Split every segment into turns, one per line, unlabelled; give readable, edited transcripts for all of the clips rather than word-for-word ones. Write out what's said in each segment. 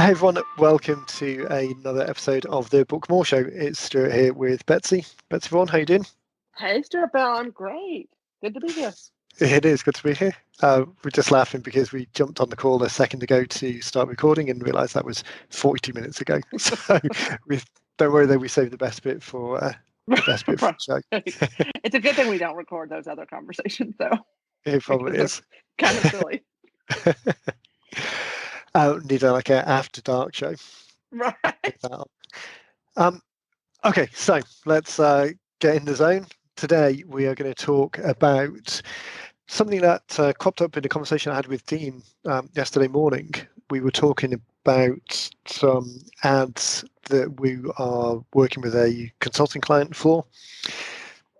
Hey everyone, welcome to another episode of the Book More Show. It's Stuart here with Betsy. Betsy Vaughan, how you doing?
Hey, Stuart Bell, I'm great. Good to be here.
It is good to be here. We're just laughing because we jumped on the call a second ago to start recording and realised that was 42 minutes ago. So we don't worry though, we saved the best bit for the show.
It's a good thing we don't record those other conversations, though.
It probably is.
Kind of silly.
Need like an after dark show.
Right.
Okay, so let's get in the zone. Today we are going to talk about something that cropped up in a conversation I had with Dean yesterday morning. We were talking about some ads that we are working with a consulting client for.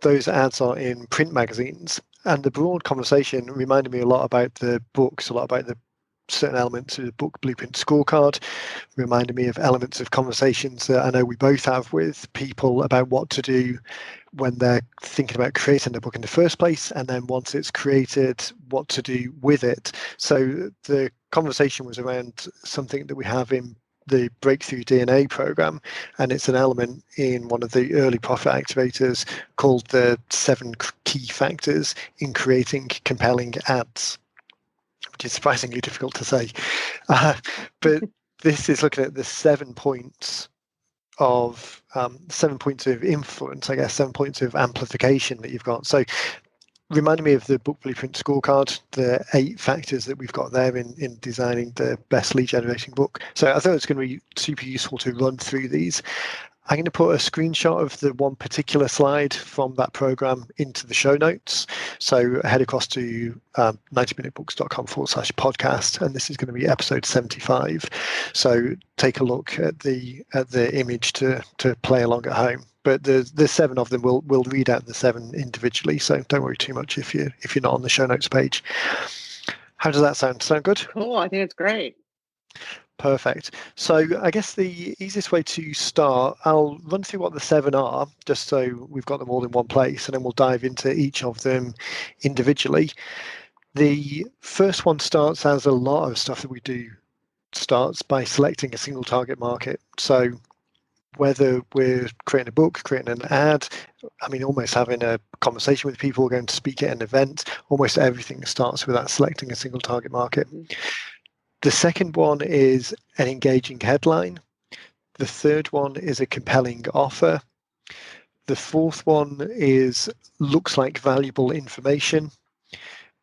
Those ads are in print magazines, and the broad conversation reminded me a lot about the books, a lot about the certain elements of the book blueprint scorecard, reminded me of elements of conversations that I know we both have with people about what to do when they're thinking about creating a book in the first place, and then once it's created, what to do with it. So the conversation was around something that we have in the Breakthrough DNA program, and it's an element in one of the early profit activators called the 7 key factors in creating compelling ads, which is surprisingly difficult to say. But this is looking at the 7 points of 7 points of influence, I guess, 7 points of amplification that you've got. So reminded me of the book blueprint scorecard, the 8 factors that we've got there in designing the best lead generating book. So I thought it's going to be super useful to run through these. I'm going to put a screenshot of the one particular slide from that program into the show notes. So head across to 90minutebooks.com/podcast, and this is going to be episode 75. So take a look at the image to play along at home. But there's 7 of them. We'll read out the 7 individually. So don't worry too much if you're not on the show notes page. How does that sound? Sound good?
Cool. I think it's great.
Perfect. So I guess the easiest way to start, I'll run through what the 7 are, just so we've got them all in one place, and then we'll dive into each of them individually. The first one starts, as a lot of stuff that we do starts, by selecting a single target market. So whether we're creating a book, creating an ad, I mean, almost having a conversation with people, going to speak at an event, almost everything starts with that selecting a single target market. Mm-hmm. The second one is an engaging headline. The third one is a compelling offer. The fourth one is looks like valuable information.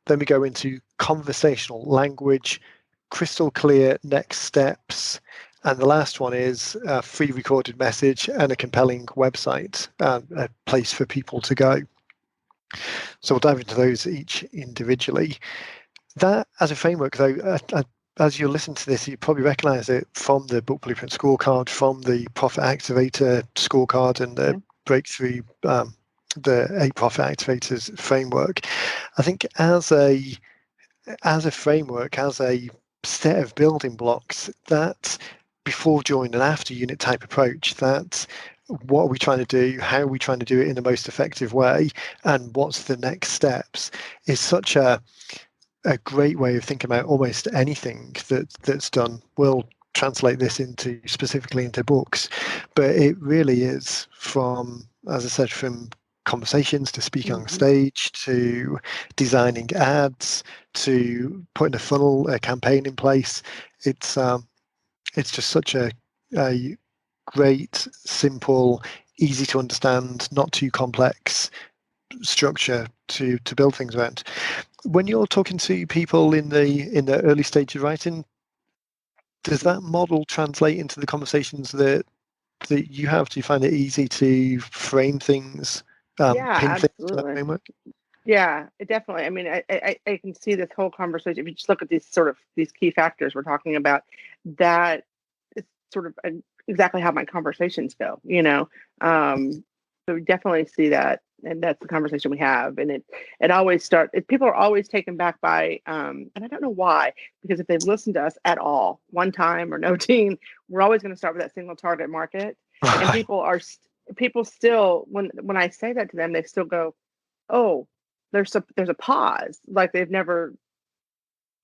Then we go into conversational language, crystal clear next steps. And the last one is a free recorded message and a compelling website, a place for people to go. So we'll dive into those each individually. That as a framework, though, as you listen to this, you probably recognize it from the book blueprint scorecard, from the profit activator scorecard, and the breakthrough, the 8 profit activators framework. I think as a framework, as a set of building blocks, that before, during, and after unit type approach, that what are we trying to do, how are we trying to do it in the most effective way, and what's the next steps, is such a great way of thinking about almost anything that's done. We'll translate this specifically into books, but it really is from, as I said, from conversations to speaking on stage, to designing ads, to putting a campaign in place. It's just such a great, simple, easy to understand, not too complex structure to build things around. When you're talking to people in the early stage of writing, does that model translate into the conversations that you have? Do you find it easy to frame things,
Yeah,
pin
absolutely.
things to that framework?
Yeah, definitely. I mean, I can see this whole conversation. If you just look at these key factors we're talking about, that is sort of exactly how my conversations go, so we definitely see that. And that's the conversation we have. And it always people are always taken back by, and I don't know why, because if they've listened to us at all, one time or no team, we're always going to start with that single target market. Right. And people still, when I say that to them, they still go, oh, there's a pause. Like they've never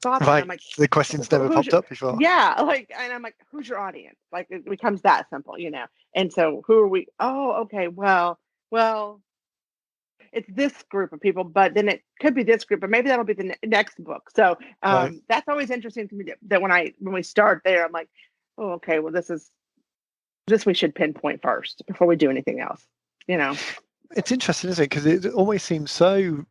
thought that.
Right.
I'm like,
The question's never
who's
popped
your,
up before.
yeah, like, and I'm like, who's your audience? Like, it becomes that simple, you know? And so who are we? Oh, okay. Well, it's this group of people, but then it could be this group, but maybe that'll be the next book. So
Right.
that's always interesting to me that when we start there, I'm like, oh, okay, well, this we should pinpoint first before we do anything else, you know?
It's interesting, isn't it? Because it always seems so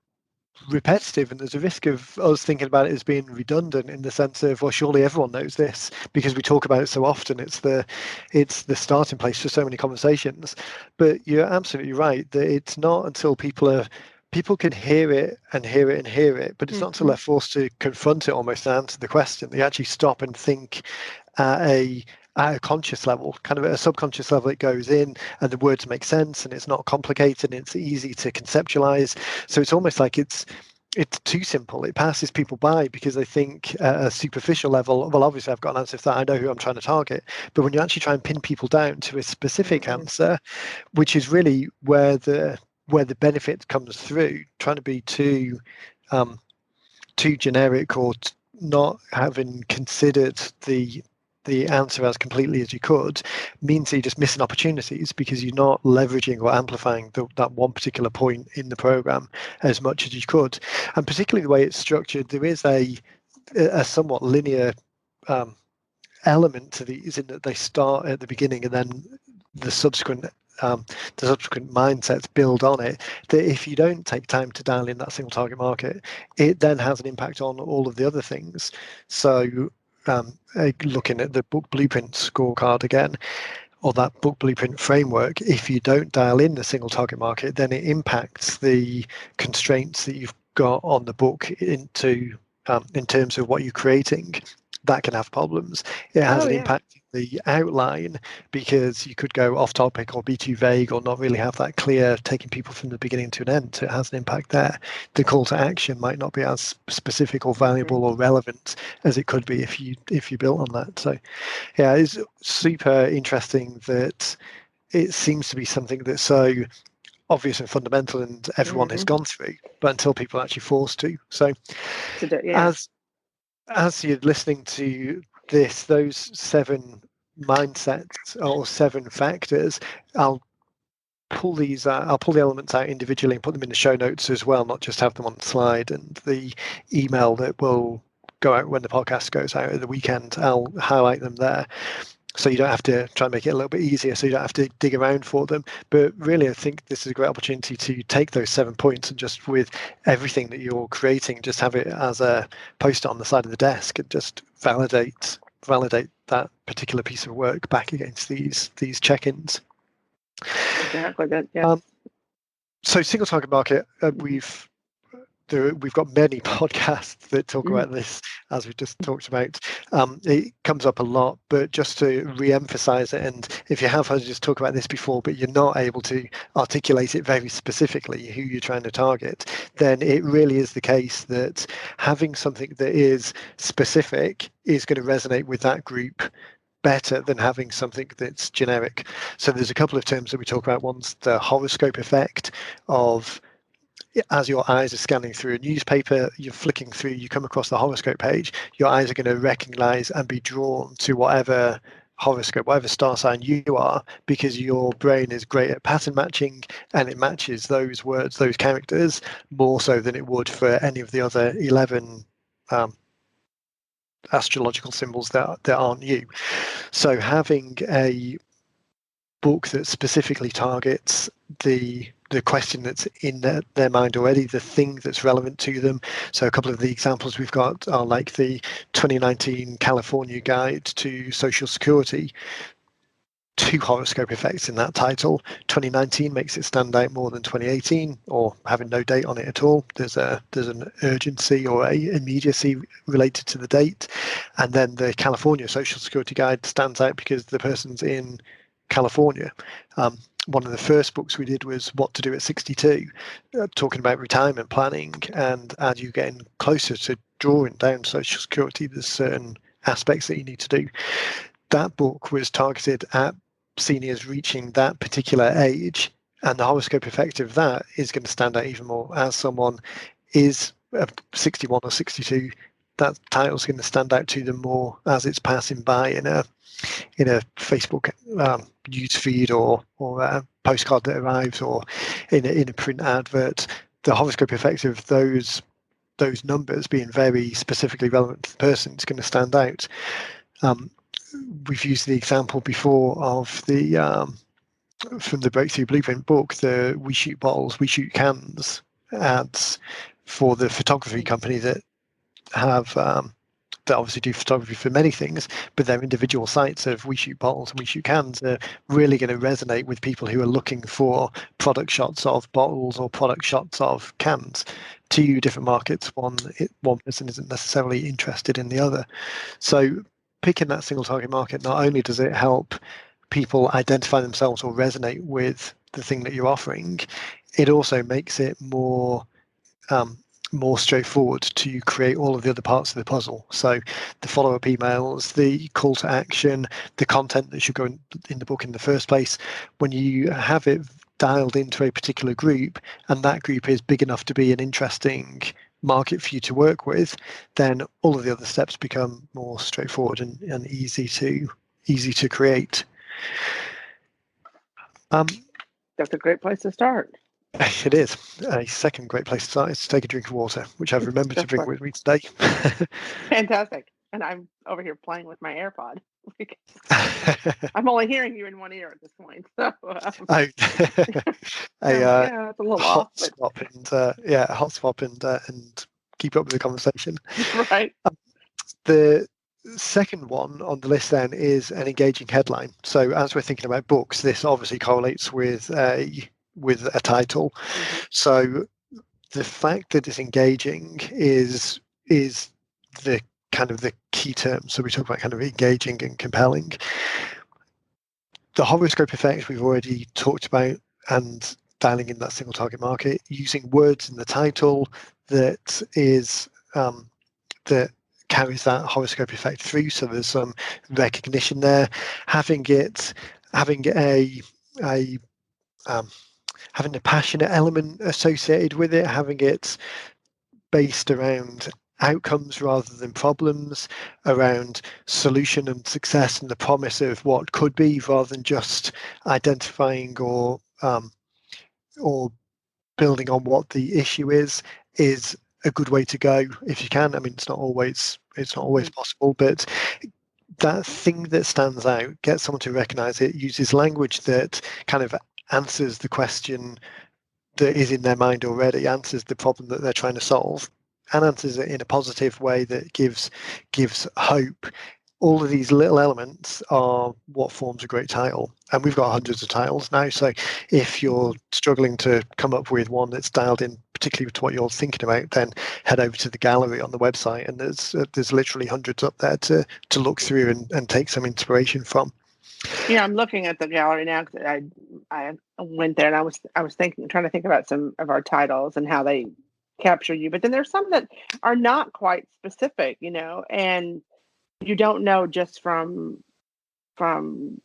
repetitive, and there's a risk of us thinking about it as being redundant in the sense of, well, surely everyone knows this because we talk about it so often. It's the starting place for so many conversations. But you're absolutely right that it's not until people can hear it and hear it and hear it, but it's not until
Mm-hmm.
they're forced to confront it almost and answer the question. They actually stop and think at a conscious level, kind of at a subconscious level. It goes in and the words make sense and it's not complicated and it's easy to conceptualize. So it's almost like it's too simple. It passes people by because they think at a superficial level, well, obviously I've got an answer for that, I know who I'm trying to target. But when you actually try and pin people down to a specific
Mm-hmm.
answer, which is really where the benefit comes through, trying to be too generic or not having considered the answer as completely as you could, means that you're just missing opportunities because you're not leveraging or amplifying that one particular point in the program as much as you could. And particularly the way it's structured, there is a somewhat linear um, element to these in that they start at the beginning and then the subsequent mindsets build on it. That if you don't take time to dial in that single target market, it then has an impact on all of the other things. So looking at the book blueprint scorecard again, or that book blueprint framework, if you don't dial in the single target market, then it impacts the constraints that you've got on the book in terms of what you're creating. That can have problems. It has
Oh
an
yeah.
impact on the outline because you could go off topic or be too vague or not really have that clear, taking people from the beginning to an end. So it has an impact there. The call to action might not be as specific or
Mm-hmm.
valuable or relevant as it could be if you built on that. So yeah, it's super interesting that it seems to be something that's so obvious and fundamental and everyone has
Mm-hmm.
gone through, but until people are actually forced to. So
To do, yeah.
as you're listening to this, those 7 mindsets or 7 factors, I'll I'll pull the elements out individually and put them in the show notes as well, not just have them on the slide. And the email that will go out when the podcast goes out at the weekend, I'll highlight them there. So you don't have to try and make it a little bit easier, so you don't have to dig around for them. But really, I think this is a great opportunity to take those 7 points and just with everything that you're creating, just have it as a post on the side of the desk and just validate that particular piece of work back against these check-ins.
Exactly. That, yes.
Um, so single target market,
Mm-hmm.
we've got many podcasts that talk
Mm-hmm.
about this, as we just talked about. It comes up a lot, but just to re-emphasize it, and if you have heard us talk about this before, but you're not able to articulate it very specifically, who you're trying to target, then it really is the case that having something that is specific is going to resonate with that group better than having something that's generic. So there's a couple of terms that we talk about. One's the horoscope effect of, as your eyes are scanning through a newspaper, you're flicking through, you come across the horoscope page, your eyes are going to recognize and be drawn to whatever horoscope, whatever star sign you are, because your brain is great at pattern matching and it matches those words, those characters, more so than it would for any of the other 11 um, astrological symbols that aren't you. So having a book that specifically targets the question that's in their mind already, the thing that's relevant to them. So a couple of the examples we've got are like the 2019 California Guide to Social Security. 2 horoscope effects in that title. 2019 makes it stand out more than 2018, or having no date on it at all. There's an urgency or a immediacy related to the date, and then the California Social Security Guide stands out because the person's in California. One of the first books we did was What to Do at 62, talking about retirement planning, and as you getting closer to drawing down Social Security, there's certain aspects that you need to do. That book was targeted at seniors reaching that particular age, and the horoscope effect of that is going to stand out even more as someone is 61 or 62. that title's going to stand out to them more as it's passing by in a Facebook news feed or a postcard that arrives, or in a print advert. The horoscope effect of those numbers being very specifically relevant to the person is going to stand out. We've used the example before of the from the Breakthrough Blueprint book, the "We Shoot Bottles, We Shoot Cans" ads for the photography company that have that obviously do photography for many things, but their individual sites of "We Shoot Bottles" and "We Shoot Cans" are really going to resonate with people who are looking for product shots of bottles or product shots of cans. Two different markets. One person isn't necessarily interested in the other. So picking that single target market, not only does it help people identify themselves or resonate with the thing that you're offering, it also makes it more straightforward to create all of the other parts of the puzzle. So the follow-up emails, the call to action, the content that should go in the book in the first place. When you have it dialed into a particular group, and that group is big enough to be an interesting market for you to work with, then all of the other steps become more straightforward and easy to create.
That's a great place to start.
It is. A second great place to start is to take a drink of water, which I've remembered to bring with me today.
Fantastic. And I'm over here playing with my AirPod. I'm only hearing you in one ear at this point. So yeah, it's a little
hot
off, but...
swap and hot swap and keep up with the conversation.
Right.
The second one on the list then is an engaging headline. So as we're thinking about books, this obviously correlates with a title.
Mm-hmm.
So the fact that it's engaging is the kind of the key term. So we talk about kind of engaging and compelling. The horoscope effect we've already talked about, and dialing in that single target market, using words in the title that is that carries that horoscope effect through. So there's some recognition there. Having a passionate element associated with it, having it based around outcomes rather than problems, around solution and success and the promise of what could be, rather than just identifying or building on what the issue is a good way to go if you can. I mean, it's not always possible, but that thing that stands out, get someone to recognize it, uses language that kind of answers the question that is in their mind already, answers the problem that they're trying to solve, and answers it in a positive way that gives hope. All of these little elements are what forms a great title, and we've got hundreds of titles now. So if you're struggling to come up with one that's dialed in particularly to what you're thinking about, then head over to the gallery on the website, and there's literally hundreds up there to look through and take some inspiration from.
Yeah, I'm looking at the gallery now because I went there and I was trying to think about some of our titles and how they capture you, but then there's some that are not quite specific, and you don't know just from taking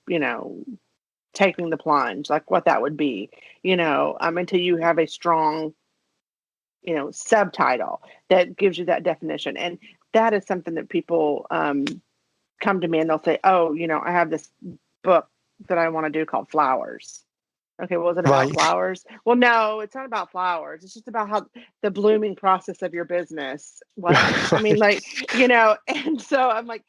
the plunge, like what that would be, until you have a strong subtitle that gives you that definition. And that is something that people come to me and they'll say, oh, I have this book that I want to do called Flowers. Okay, well, is it about flowers? Well, no, it's not about flowers. It's just about how the blooming process of your business. What? I mean, and so I'm like,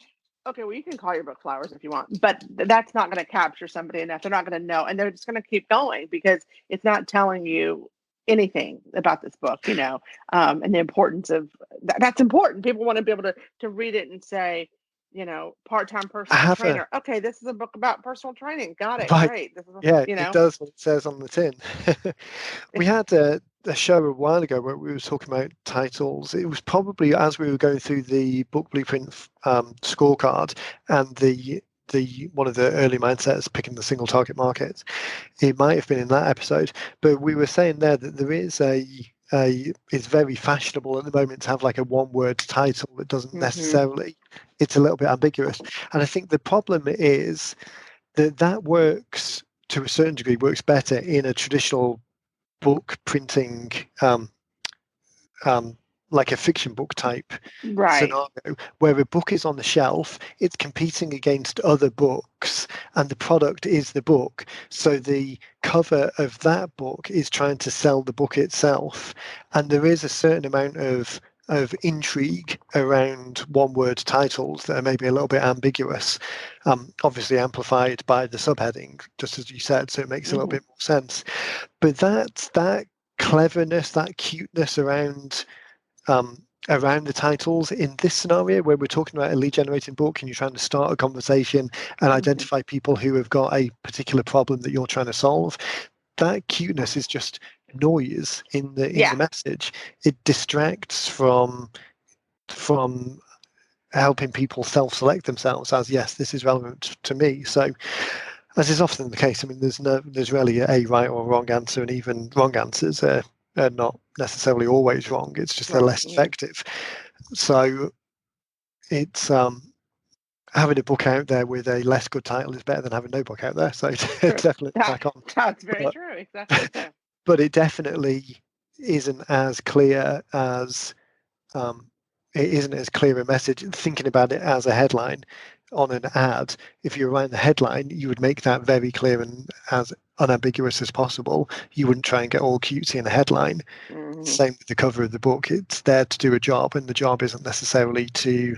okay, well, you can call your book Flowers if you want, but that's not going to capture somebody enough. They're not going to know, and they're just going to keep going because it's not telling you anything about this book, and the importance of that's important. People want to be able to read it and say, part-time personal trainer. Okay, this is a book about personal training. Got it.
Right.
Great. This is,
it does what it says on the tin. We had a show a while ago where we were talking about titles. It was probably as we were going through the book blueprint scorecard and the one of the early mindsets picking the single target market. It might have been in that episode, but we were saying there that there is it's very fashionable at the moment to have like a one-word title that doesn't necessarily. It's a little bit ambiguous, and I think the problem is that works to a certain degree, works better in a traditional book printing like a fiction book type
Right.
scenario, where a book is on the shelf, it's competing against other books, and the product is the book. So the cover of that book is trying to sell the book itself, and there is a certain amount of intrigue around one-word titles that are maybe a little bit ambiguous, obviously amplified by the subheading, just as you said, so it makes a little
Hmm.
bit more sense. But that cleverness, that cuteness um, around the titles in this scenario where we're talking about a lead generating book and you're trying to start a conversation and
Hmm.
identify people who have got a particular problem that you're trying to solve, that cuteness is just noise in the
Yeah.
message. It distracts from helping people self-select themselves as, yes, this is relevant to me. So as is often the case, I mean, there's rarely a right or wrong answer, and even wrong answers are not necessarily always wrong. It's just they're
Right.
less
Yeah.
effective. So it's having a book out there with a less good title is better than having no book out there. So
True.
definitely crack on.
That's very
But
true. Exactly. So.
but it definitely isn't as clear as um, it isn't as clear a message. Thinking about it as a headline on an ad, if you were writing the headline, you would make that very clear and as unambiguous as possible. You wouldn't try and get all cutesy in a headline.
Hmm.
Same with the cover of the book. It's there to do a job, and the job isn't necessarily to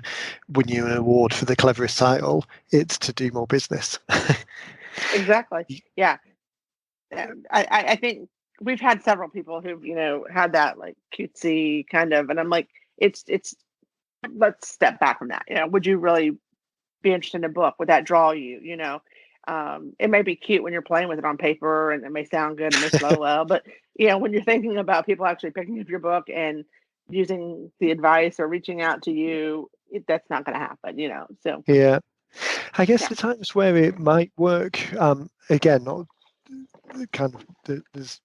win you an award for the cleverest title. It's to do more business.
Exactly. Yeah. I think we've had several people who've had that like cutesy kind of, and I'm like, it's let's step back from that. Would you really be interested in a book? Would that draw you? It may be cute when you're playing with it on paper, and it may sound good and may flow well, but when you're thinking about people actually picking up your book and using the advice or reaching out to you, that's not going to happen. So
Yeah, I guess
yeah.
the times where it might work, again, not kind of there's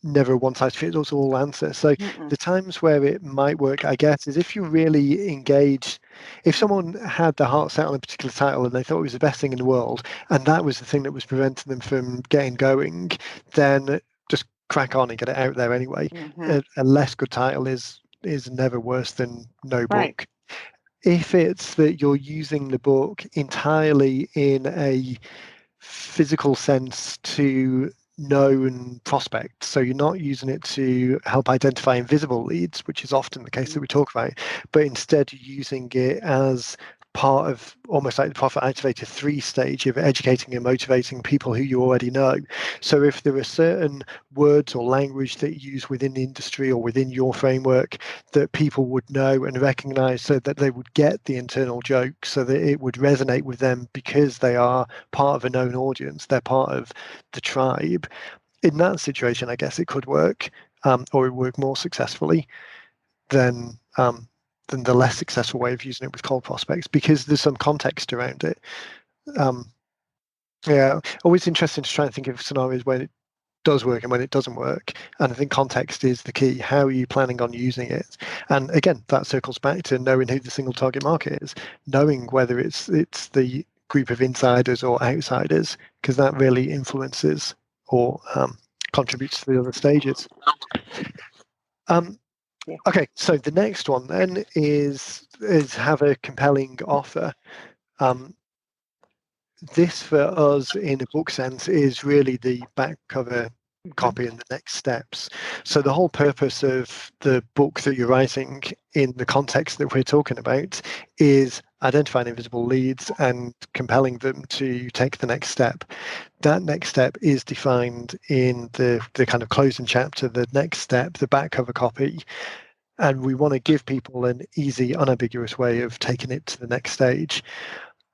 never a one size fits all answer. So
Mm-mm.
the times where it might work, I guess, is if you really engage, if someone had their heart set on a particular title and they thought it was the best thing in the world, and that was the thing that was preventing them from getting going, then just crack on and get it out there anyway.
Hmm.
A less good title is never worse than no
Right.
book. If it's that you're using the book entirely in a physical sense to known prospects. So you're not using it to help identify invisible leads, which is often the case that we talk about, but instead you're using it as part of almost like the profit activator 3 stage of educating and motivating people who you already know. So if there are certain words or language that you use within the industry or within your framework that people would know and recognize, so that they would get the internal joke, so that it would resonate with them because they are part of a known audience, they're part of the tribe. In that situation, I guess it could work, or it would work more successfully than than the less successful way of using it with cold prospects, because there's some context around it. Um, yeah, always interesting to try and think of scenarios when it does work and when it doesn't work. And I think context is the key. How are you planning on using it? And again, that circles back to knowing who the single target market is, knowing whether it's the group of insiders or outsiders, because that really influences or contributes to the other stages. Um,
Yeah.
okay, so the next one then is have a compelling offer. Um, this for us in a book sense is really the back cover
Hmm.
copy and the next steps. So the whole purpose of the book that you're writing in the context that we're talking about is identifying invisible leads and compelling them to take the next step. That next step is defined in the kind of closing chapter, the next step, the back cover copy. And we want to give people an easy, unambiguous way of taking it to the next stage.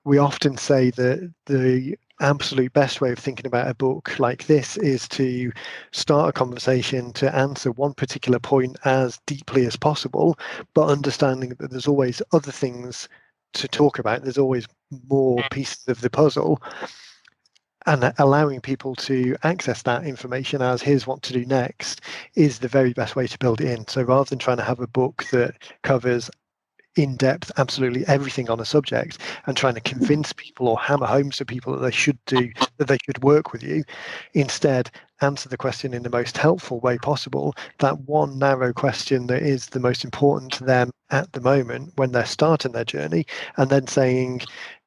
We often say that the absolute best way of thinking about a book like this is to start a conversation to answer one particular point as deeply as possible, but understanding that there's always other things to talk about. There's always more pieces of the puzzle, and allowing people to access that information as here's what to do next is the very best way to build it in. So rather than trying to have a book that covers in-depth absolutely everything on a subject and trying to convince people or hammer home to people that they should work with you. Instead, answer the question in the most helpful way possible, that one narrow question that is the most important to them at the moment when they're starting their journey, and then saying,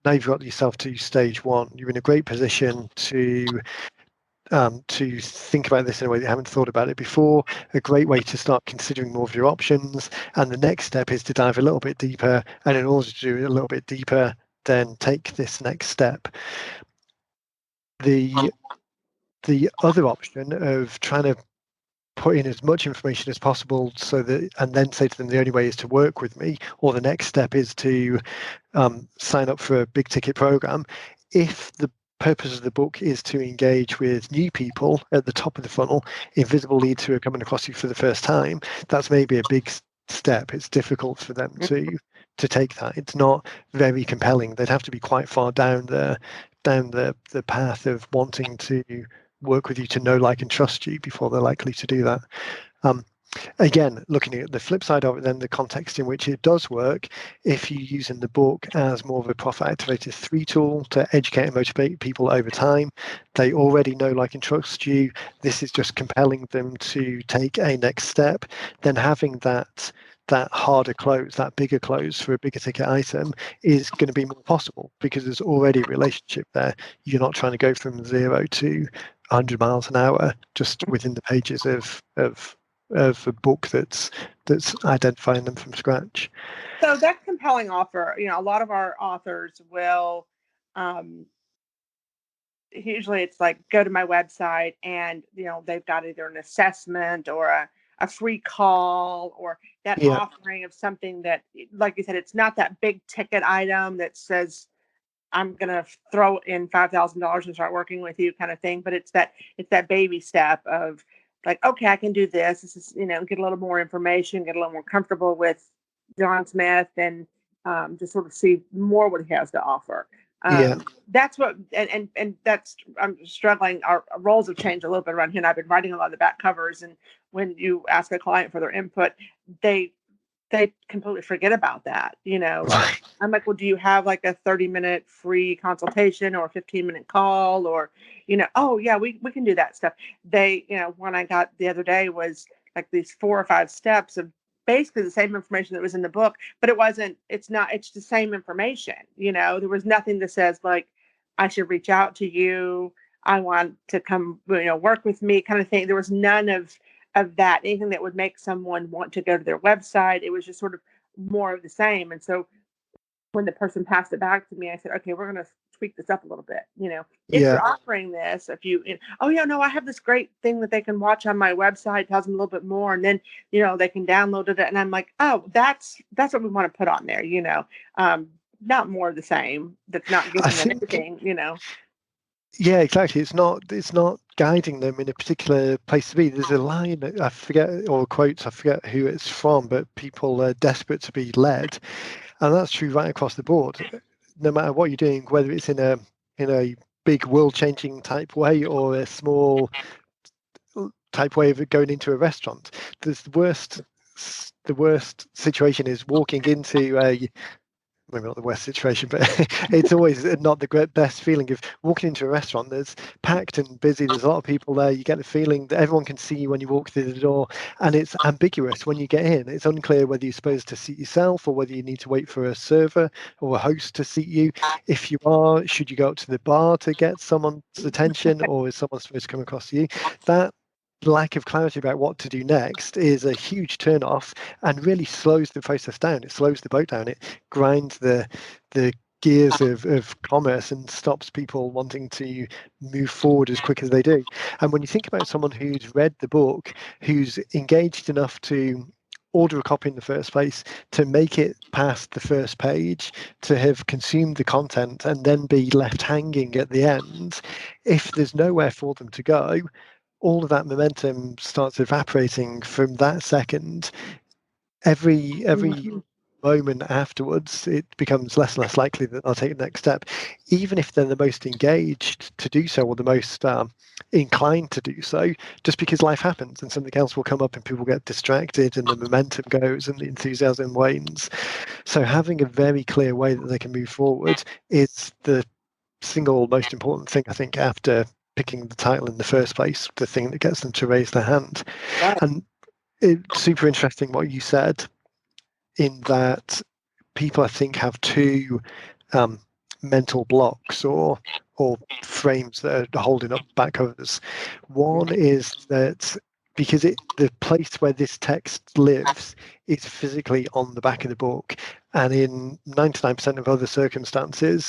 now you've got yourself to stage one, you're in a great position to think about this in a way that you haven't thought about it before, a great way to start considering more of your options. And the next step is to dive a little bit deeper. And in order to do it a little bit deeper, then take this next step. The other option of trying to put in as much information as possible so that, and then say to them the only way is to work with me, or the next step is to sign up for a big ticket program. If the purpose of the book is to engage with new people at the top of the funnel, invisible leads who are coming across you for the first time, that's maybe a big step. It's difficult for them to take that. It's not very compelling. They'd have to be quite far down the path of wanting to work with you, to know, like, and trust you before they're likely to do that. Again, looking at the flip side of it, then the context in which it does work, if you're using the book as more of a profit activator 3 tool to educate and motivate people over time, they already know, like, and trust you. This is just compelling them to take a next step. Then having that harder close, that bigger close for a bigger ticket item is going to be more possible because there's already a relationship there. You're not trying to go from 0 to 100 miles an hour just within the pages of a book that's identifying them from scratch.
So that compelling offer, a lot of our authors will, usually it's like, go to my website and, they've got either an assessment or a free call, or that
Yeah,
offering of something that, like you said, it's not that big ticket item that says, I'm going to throw in $5,000 and start working with you kind of thing. But it's that baby step of like, okay, I can do this. This is, get a little more information, get a little more comfortable with John Smith, and just sort of see more what he has to offer.
yeah,
That's what, and that's, I'm struggling. Our roles have changed a little bit around here, and I've been writing a lot of the back covers. And when you ask a client for their input, they completely forget about that. Like,
right.
I'm like, well, do you have like a 30-minute free consultation or a 15-minute call, or, oh yeah, we can do that stuff. They, one I got the other day was like these 4 or 5 steps of basically the same information that was in the book, but it's the same information. There was nothing that says like, I should reach out to you, I want to come, work with me kind of thing. There was none of that, anything that would make someone want to go to their website. It was just sort of more of the same. And so when the person passed it back to me, I said, okay, we're going to tweak this up a little bit. If
Yeah,
you're offering this, if oh yeah, no, I have this great thing that they can watch on my website, tells them a little bit more, and then, they can download it. And I'm like, oh, that's what we want to put on there, not more of the same. That's not
I
giving them
think,
anything.
yeah, exactly. It's not guiding them in a particular place to be. There's a line, I forget, or quotes, I forget who it's from, but people are desperate to be led, and that's true right across the board. No matter what you're doing, whether it's in a big world-changing type way or a small type way of going into a restaurant, there's the worst situation is walking into a, maybe not the worst situation, but it's always not the best feeling of walking into a restaurant that's packed and busy. There's a lot of people there. You get the feeling that everyone can see you when you walk through the door, and it's ambiguous when you get in. It's unclear whether you're supposed to seat yourself or whether you need to wait for a server or a host to seat you. If you are, should you go up to the bar to get someone's attention, or is someone supposed to come across to you? That lack of clarity about what to do next is a huge turn off and really slows the process down. It slows the boat down. It grinds the gears of commerce and stops people wanting to move forward as quick as they do. And when you think about someone who's read the book, who's engaged enough to order a copy in the first place, to make it past the first page, to have consumed the content and then be left hanging at the end, if there's nowhere for them to go, all of that momentum starts evaporating from that second. Every
Mhm.
moment afterwards, it becomes less and less likely that they'll take the next step, even if they're the most engaged to do so or the most inclined to do so, just because life happens and something else will come up and people get distracted and the momentum goes and the enthusiasm wanes. So having a very clear way that they can move forward is the single most important thing, I think, after picking the title in the first place, the thing that gets them to raise their hand.
Right.
And it's super interesting what you said, in that people, I think, have two um, mental blocks or frames that are holding up back covers. One is that because the place where this text lives is physically on the back of the book, and in 99% of other circumstances,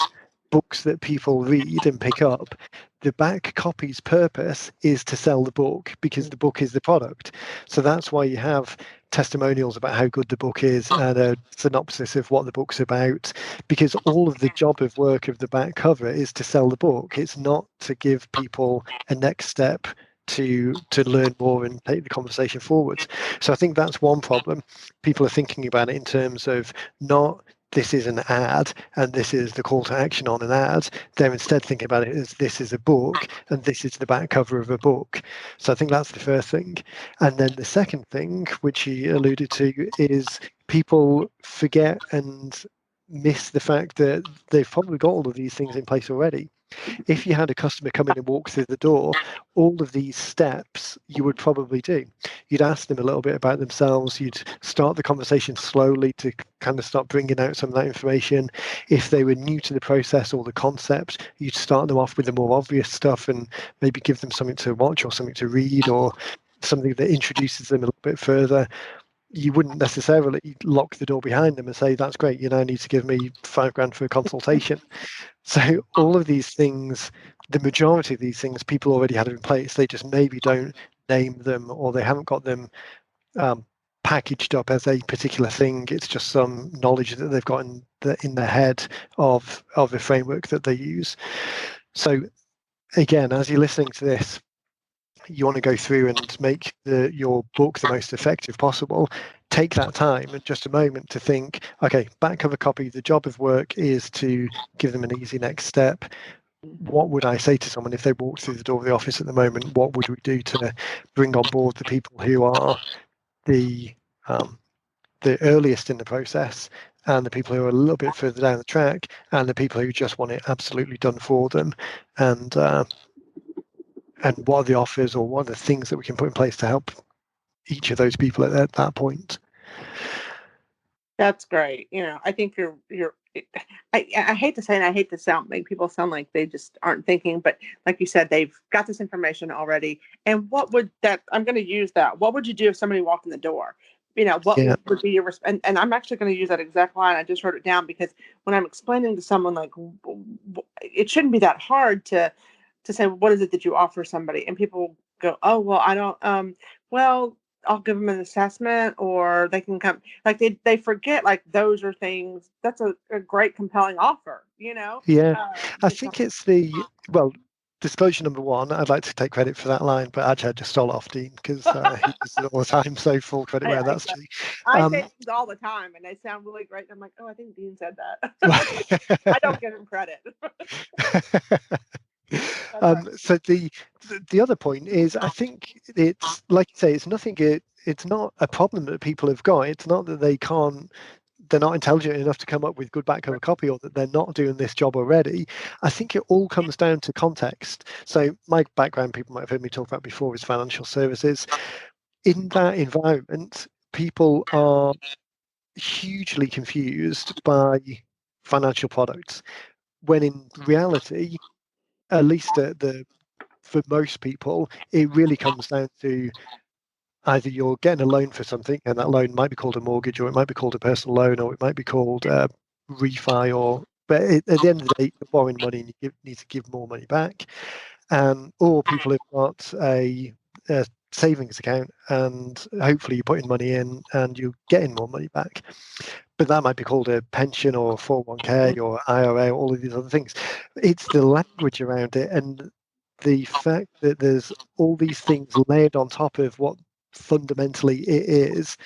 books that people read and pick up, the back copy's purpose is to sell the book because the book is the product. So that's why you have testimonials about how good the book is and a synopsis of what the book's about, because all of the job of work of the back cover is to sell the book. It's not to give people a next step to learn more and take the conversation forwards. So I think that's one problem. People are thinking about it in terms of not this is an ad and this is the call to action on an ad. They're instead thinking about it as this is a book and this is the back cover of a book. So I think that's the first thing. And then the second thing, which he alluded to, is people forget and miss the fact that they've probably got all of these things in place already. If you had a customer come in and walk through the door, all of these steps you would probably do. You'd ask them a little bit about themselves. You'd start the conversation slowly to kind of start bringing out some of that information. If they were new to the process or the concept, you'd start them off with the more obvious stuff and maybe give them something to watch or something to read or something that introduces them a little bit further. You wouldn't necessarily lock the door behind them and say, that's great, you now need to give me £5,000 for a consultation. So all of these things, the majority of these things, people already have in place. They just maybe don't name them, or they haven't got them packaged up as a particular thing. It's just some knowledge that they've got in their head of a framework that they use. So again, as you're listening to this, you want to go through and make your book the most effective possible. Take that time and just a moment to think, okay, back cover copy, the job of work is to give them an easy next step. What would I say to someone if they walked through the door of the office at the moment? What would we do to bring on board the people who are the earliest in the process, and the people who are a little bit further down the track, and the people who just want it absolutely done for them, and what are the offers or what are the things that we can put in place to help each of those people at that point.
That's great. I think you're. I hate to say, and I hate to make people sound like they just aren't thinking, but like you said, they've got this information already. And what would that? I'm going to use that. What would you do if somebody walked in the door? What
Yeah,
would be your response? And I'm actually going to use that exact line. I just wrote it down because when I'm explaining to someone, like, it shouldn't be that hard to say, what is it that you offer somebody? And people go, oh, well, I don't, well, I'll give them an assessment or they can come, like they forget, like those are things, that's a great compelling offer,
yeah. I
to come.
think it's well, disclosure number one, I'd like to take credit for that line, but actually I just stole it off Dean because he uses it all the time, so full credit
I,
where
I,
that's due.
I say
Um,
things all the time and they sound really great. I'm like, oh, I think Dean said that. I don't give him credit. That's right.
So the other point is, I think it's like you say, it's nothing. It's not a problem that people have got. It's not that they're not intelligent enough to come up with good back cover copy, or that they're not doing this job already. I think it all comes down to context. So my background, people might have heard me talk about before, is financial services. In that environment, people are hugely confused by financial products, when in reality, at least for most people, it really comes down to either you're getting a loan for something, and that loan might be called a mortgage, or it might be called a personal loan, or it might be called refi, but at the end of the day, you're borrowing money and you need to give more money back. Or people have got a savings account, and hopefully you're putting money in and you're getting more money back. But that might be called a pension or 401k or IRA, or all of these other things. It's the language around it and the fact that there's all these things layered on top of what fundamentally it is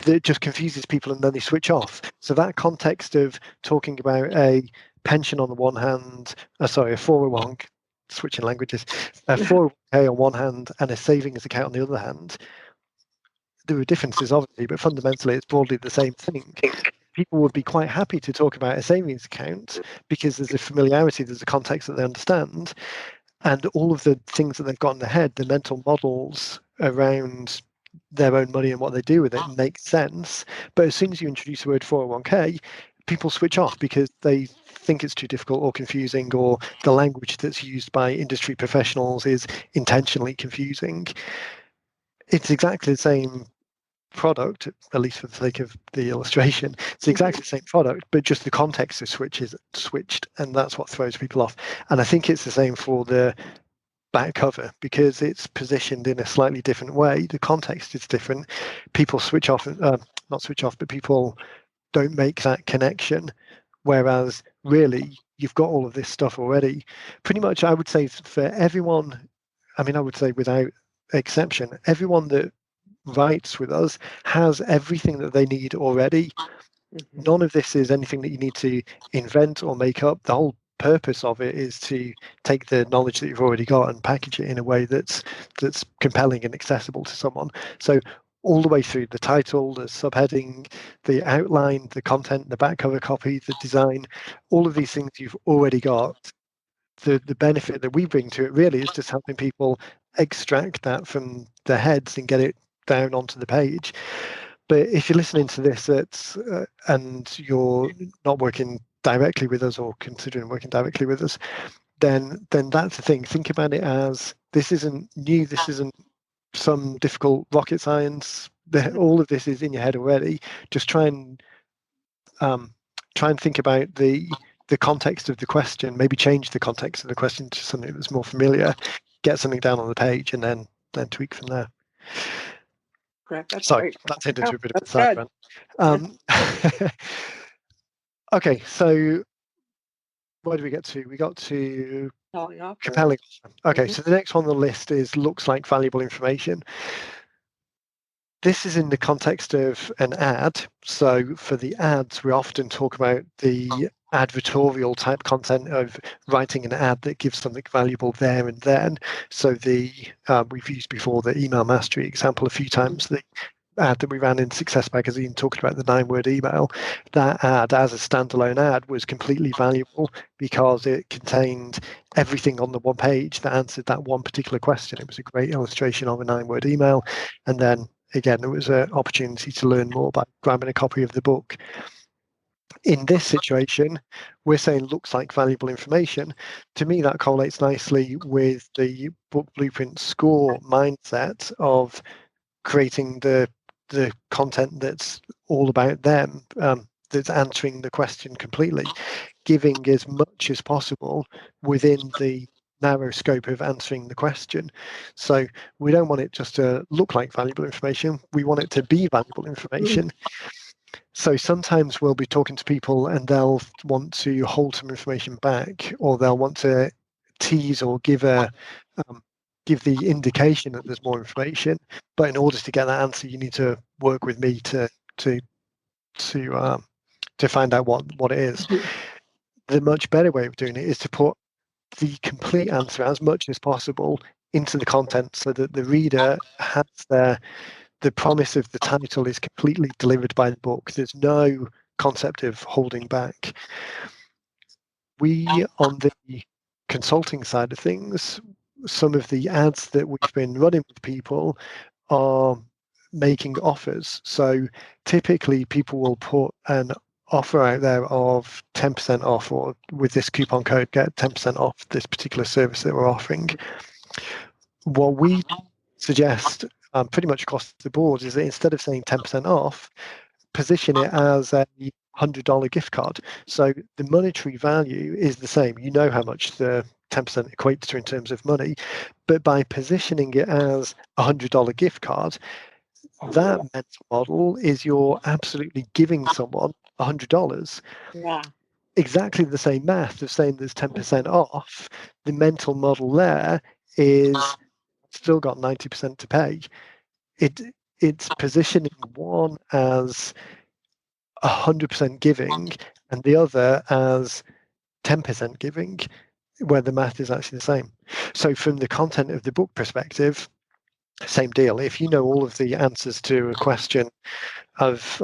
that just confuses people and then they switch off. So that context of talking about a pension on the one hand, sorry, a 401, switching languages, a 401k on one hand and a savings account on the other hand, there are differences obviously, but fundamentally it's broadly the same thing. People would be quite happy to talk about a savings account because there's a familiarity, there's a context that they understand, and all of the things that they've got in their head, the mental models around their own money and what they do with it make sense. But as soon as you introduce the word 401k, people switch off because they think it's too difficult or confusing, or the language that's used by industry professionals is intentionally confusing. It's exactly the same product, at least for the sake of the illustration. It's exactly the same product, but just the context is switched, and that's what throws people off. And I think it's the same for the back cover because it's positioned in a slightly different way. The context is different. People switch off, not switch off, but people don't make that connection. Whereas really, you've got all of this stuff already. Pretty much, I would say for everyone, I mean, I would say without exception, everyone that writes with us has everything that they need already. None of this is anything that you need to invent or make up. The whole purpose of it is to take the knowledge that you've already got and package it in a way that's compelling and accessible to someone. So all the way through the title, the subheading, the outline, the content, the back cover copy, the design, all of these things you've already got. The benefit that we bring to it really is just helping people extract that from their heads and get it down onto the page. But if you're listening to this and you're not working directly with us or considering working directly with us, then that's the thing. Think about it as this isn't new. This isn't some difficult rocket science. All of this is in your head already. Just try and think about the context of the question. Maybe change the context of the question to something that's more familiar. Get something down on the page, and then tweak from there.
Correct. That's
Sorry,
great.
that's into a bit of a
That's
side rant. Okay, so where do we get to? We got to compelling. Okay, so the next one on the list is looks like valuable information. This is in the context of an ad. So for the ads, we often talk about the advertorial type content of writing an ad that gives something valuable there and then. So we've used before the email mastery example a few times. The ad that we ran in Success Magazine talking about the 9-word email, that ad as a standalone ad was completely valuable because it contained everything on the one page that answered that one particular question. It was a great illustration of a 9-word email. And then again, there was an opportunity to learn more by grabbing a copy of the book. In this situation, we're saying looks like valuable information. To me, that correlates nicely with the book blueprint score mindset of creating the content that's all about them, that's answering the question completely, giving as much as possible within the narrow scope of answering the question. So we don't want it just to look like valuable information. We want it to be valuable information. So sometimes we'll be talking to people and they'll want to hold some information back, or they'll want to tease or give the indication that there's more information. But in order to get that answer, you need to work with me to find out what it is. The much better way of doing it is to put the complete answer as much as possible into the content so that the reader has the promise of the title is completely delivered by the book. There's no concept of holding back. We, on the consulting side of things, some of the ads that we've been running with people are making offers. So typically people will put an offer out there of 10% off, or with this coupon code, get 10% off this particular service that we're offering. What we suggest pretty much across the board is that instead of saying 10% off, position it as a $100 gift card. So the monetary value is the same. You know how much the 10% equates to in terms of money, but by positioning it as a $100 gift card, that mental model is you're absolutely giving someone $100.
Yeah.
Exactly the same math of saying there's 10% off. The mental model there is still got 90% to pay. it's positioning one as 100% giving and the other as 10% giving, where the math is actually the same. So from the content of the book perspective, same deal. If you know all of the answers to a question of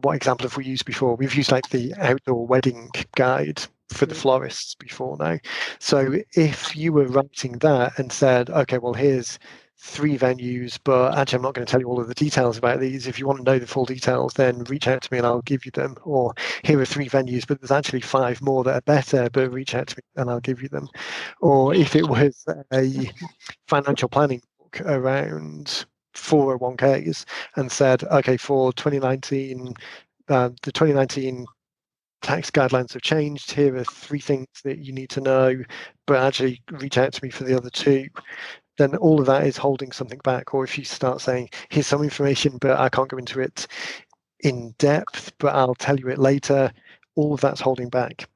what example have we used before? We've used like the outdoor wedding guide for the florists before now. So if you were writing that and said, okay, well, here's 3 venues, but actually I'm not going to tell you all of the details about these. If you want to know the full details, then reach out to me and I'll give you them. Or here are 3 venues, but there's actually 5 more that are better, but reach out to me and I'll give you them. Or if it was a financial planning book around 401ks and said, okay, for 2019, the 2019 tax guidelines have changed. Here are 3 things that you need to know, but actually reach out to me for the other 2. Then all of that is holding something back. Or if you start saying, here's some information, but I can't go into it in depth, but I'll tell you it later, all of that's holding back.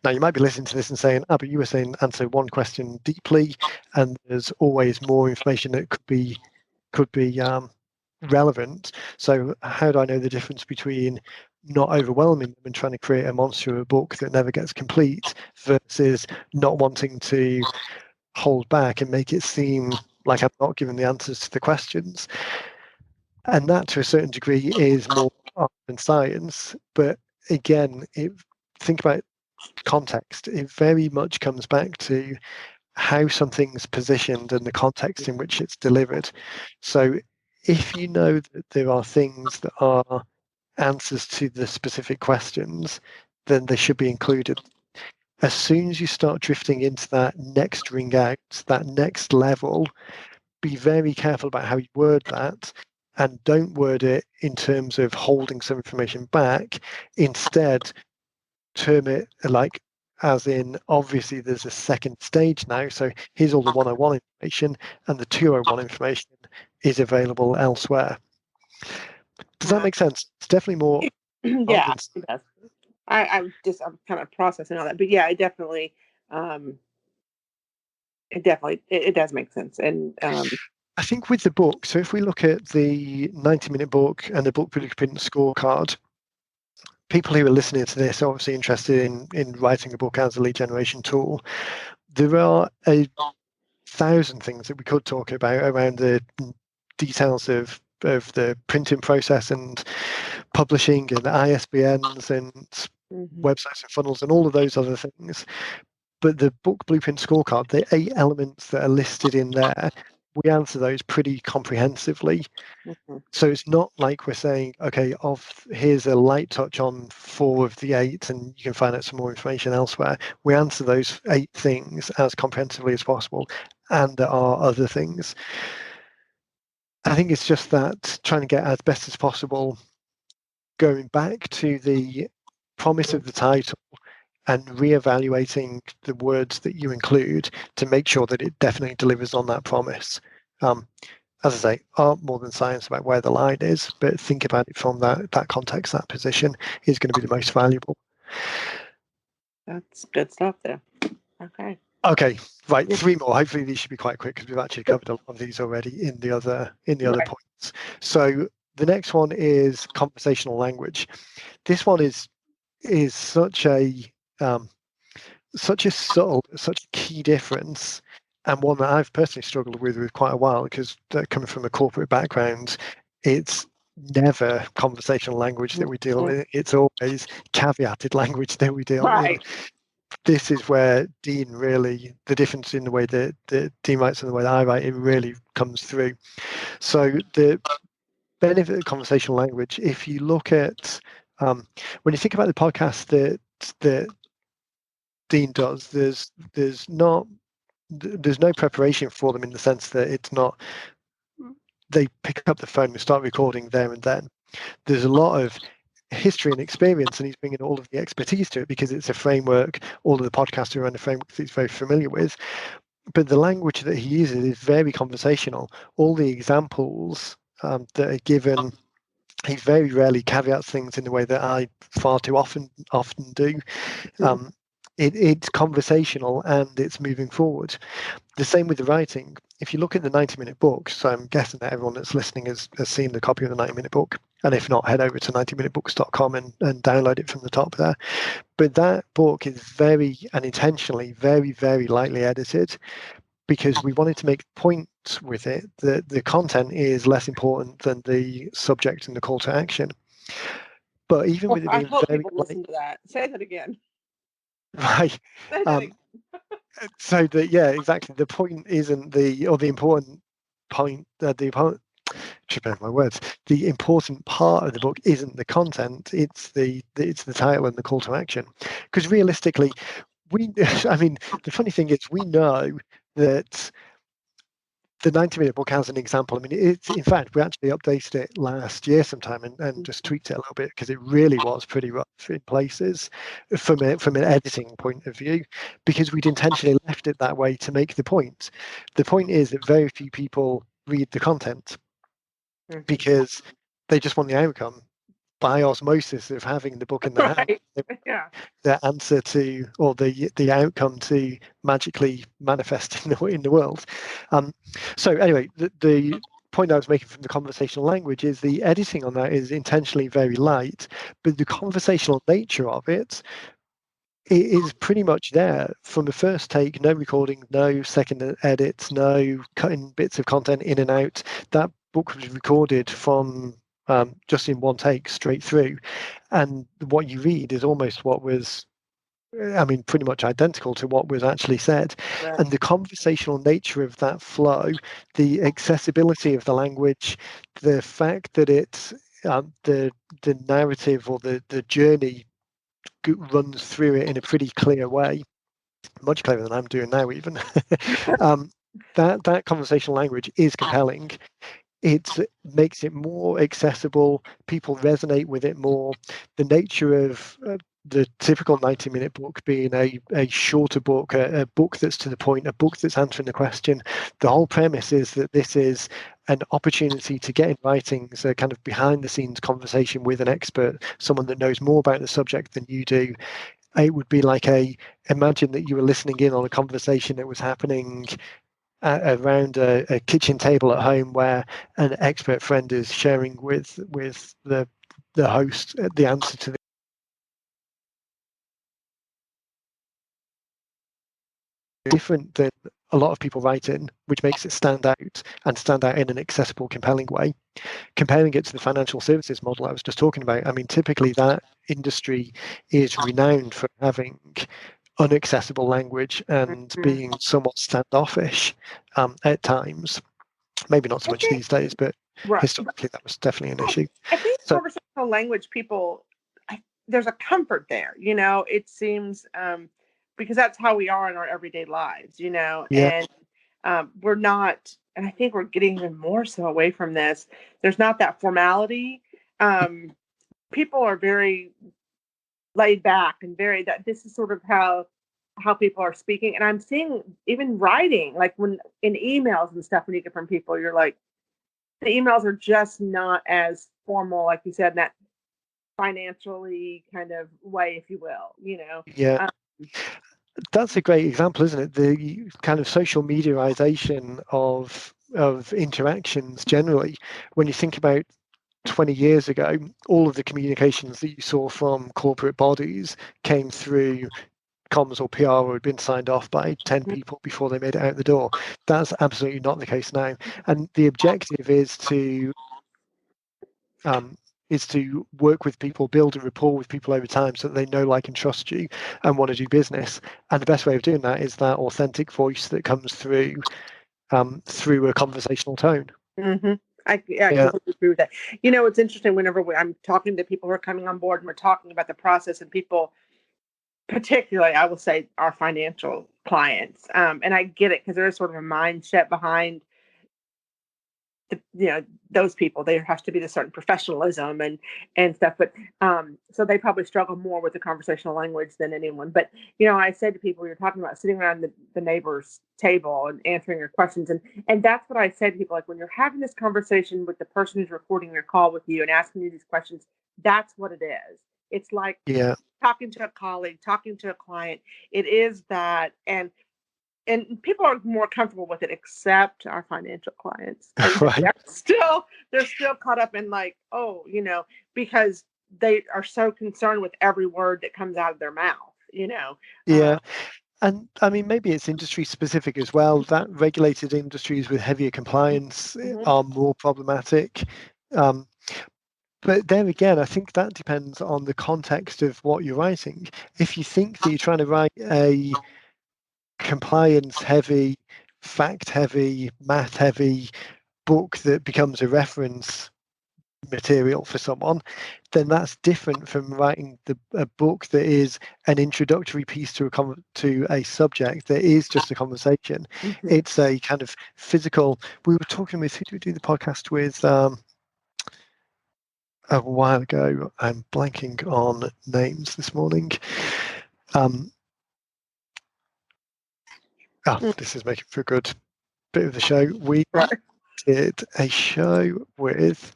Now, you might be listening to this and saying, but you were saying answer one question deeply, and there's always more information that could be relevant. So how do I know the difference between not overwhelming them and trying to create a monster of a book that never gets complete versus not wanting to hold back and make it seem like I'm not giving the answers to the questions? And that, to a certain degree, is more art than science. But again, think about context. It very much comes back to how something's positioned and the context in which it's delivered. So if you know that there are things that are answers to the specific questions, then they should be included. As soon as you start drifting into that next ring out, that next level, be very careful about how you word that, and don't word it in terms of holding some information back. Instead, term it like, as in, obviously there's a second stage now, so here's all the 101 information, and the 201 information is available elsewhere. Does that make sense? It's definitely more
yeah, it does. I'm kind of processing all that, but yeah, it definitely it does make sense. And
I think with the book, so if we look at the 90-minute book and the book blueprint scorecard, people who are listening to this are obviously interested in writing a book as a lead generation tool. There are 1,000 things that we could talk about around the details of the printing process and publishing and ISBNs and websites and funnels and all of those other things. But the book blueprint scorecard, the 8 elements that are listed in there, we answer those pretty comprehensively. So it's not like we're saying, okay, here's a light touch on 4 of the 8 and you can find out some more information elsewhere. We answer those 8 things as comprehensively as possible, and there are other things. I think it's just that trying to get as best as possible, going back to the promise of the title and reevaluating the words that you include to make sure that it definitely delivers on that promise. As I say, art more than science about where the line is, but think about it from that context. That position is going to be the most valuable.
That's good stuff there. Okay.
Okay, right. 3 more. Hopefully these should be quite quick because we've actually covered a lot of these already in the other points. So the next one is conversational language. This one is such a subtle, such a key difference, and one that I've personally struggled with quite a while, because coming from a corporate background, it's never conversational language that we deal in. It's always caveated language that we deal in. This is where Dean really, the difference in the way that Dean writes and the way that I write, it really comes through. So the benefit of conversational language, if you look at, when you think about the podcast that Dean does, there's no preparation for them, in the sense that it's not, they pick up the phone and start recording there and then. There's a lot of history and experience, and he's bringing all of the expertise to it because it's a framework. All of the podcasts are on the framework that he's very familiar with, but the language that he uses is very conversational. All the examples that are given, he very rarely caveats things in the way that I far too often do. it's conversational and it's moving forward. The same with the writing. If you look at the 90-minute book, so I'm guessing that everyone that's listening has seen the copy of the 90-minute book. And if not, head over to 90minutebooks.com and download it from the top there. But that book is very and intentionally very, very lightly edited because we wanted to make points with it that the content is less important than the subject and the call to action. But even with it
I
being
hope
very
people
light,
listen to that. Say that again.
right?
Say that
Um,
again.
so that yeah, exactly. The point isn't the important point. The important trip over my words. The important part of the book isn't the content; it's the title and the call to action. Because realistically, we I mean, the funny thing is, we know that the 90-minute book has an example. I mean, it's in fact we actually updated it last year sometime and just tweaked it a little bit because it really was pretty rough in places from an editing point of view, because we'd intentionally left it that way to make the point. The point is that very few people read the content
Mm-hmm.
because they just want the outcome by osmosis of having the book in their hand.
Right. Yeah.
The answer to, or the outcome to magically manifest in the world. So anyway, the point I was making from the conversational language is the editing on that is intentionally very light, but the conversational nature of it is pretty much there from the first take. No recording, no second edits, no cutting bits of content in and out. That book was recorded from just in one take straight through, and what you read is almost what was, I mean, pretty much identical to what was actually said.
Right.
And the conversational nature of that flow, the accessibility of the language, the fact that it's the narrative or the journey runs through it in a pretty clear way, much clearer than I'm doing now even. um, that conversational language is compelling. It makes it more accessible. People resonate with it more. The nature of the typical 90-minute book being a shorter book, a book that's to the point, a book that's answering the question. The whole premise is that this is an opportunity to get in writings, a kind of behind the scenes conversation with an expert, someone that knows more about the subject than you do. It would be like imagine that you were listening in on a conversation that was happening around a kitchen table at home where an expert friend is sharing with the host the answer to the different than a lot of people write in, which makes it stand out and stand out in an accessible, compelling way. Comparing it to the financial services model I was just talking about, I mean, typically that industry is renowned for having unaccessible language and
Mm-hmm.
being somewhat standoffish at times. Maybe not so
I
much
think
these days, but
right.
historically that was definitely an issue.
I think
So
conversational language people, there's a comfort there. It seems because that's how we are in our everyday lives.
yeah,
And we're not, and I think we're getting even more so away from this. There's not that formality. Um, People are very laid back and very that this is sort of how people are speaking. And I'm seeing even writing, like when in emails and stuff, when you get from people, you're like, the emails are just not as formal, like you said, in that financially kind of way, if you will.
yeah,
Um,
that's a great example, isn't it? The kind of social mediaization of interactions generally. When you think about 20 years ago, all of the communications that you saw from corporate bodies came through comms or PR or had been signed off by 10 people before they made it out the door. That's absolutely not the case now. And the objective um, is to work with people, build a rapport with people over time so that they know, like, and trust you and want to do business. And the best way of doing that is that authentic voice that comes through a conversational tone.
mm-hmm. I
Yeah,
completely agree with that. It's interesting whenever I'm talking to people who are coming on board and we're talking about the process and people, particularly, I will say, our financial clients. And I get it because there is sort of a mindset behind those people. There has to be the certain professionalism and stuff, but so they probably struggle more with the conversational language than anyone. But I said to people, we were talking about sitting around the neighbor's table and answering your questions, and that's what I say to people, like when you're having this conversation with the person who's recording your call with you and asking you these questions, that's what it is. It's like
Yeah.
talking to a colleague, talking to a client. It is that, and people are more comfortable with it, except our financial clients. And
Right.
they're still caught up in like, oh, because they are so concerned with every word that comes out of their mouth.
Yeah. And I mean, maybe it's industry specific as well. That regulated industries with heavier compliance
Mhm.
are more problematic. Um, but there again, I think that depends on the context of what you're writing. If you think that you're trying to write a compliance heavy, fact heavy, math heavy book that becomes a reference material for someone, then that's different from writing a book that is an introductory piece to a subject that is just a conversation.
Mhm.
It's a kind of physical. We were talking with, who did we do the podcast with a while ago? I'm blanking on names this morning. This is making for a good bit of the show. We
Right.
did a show with,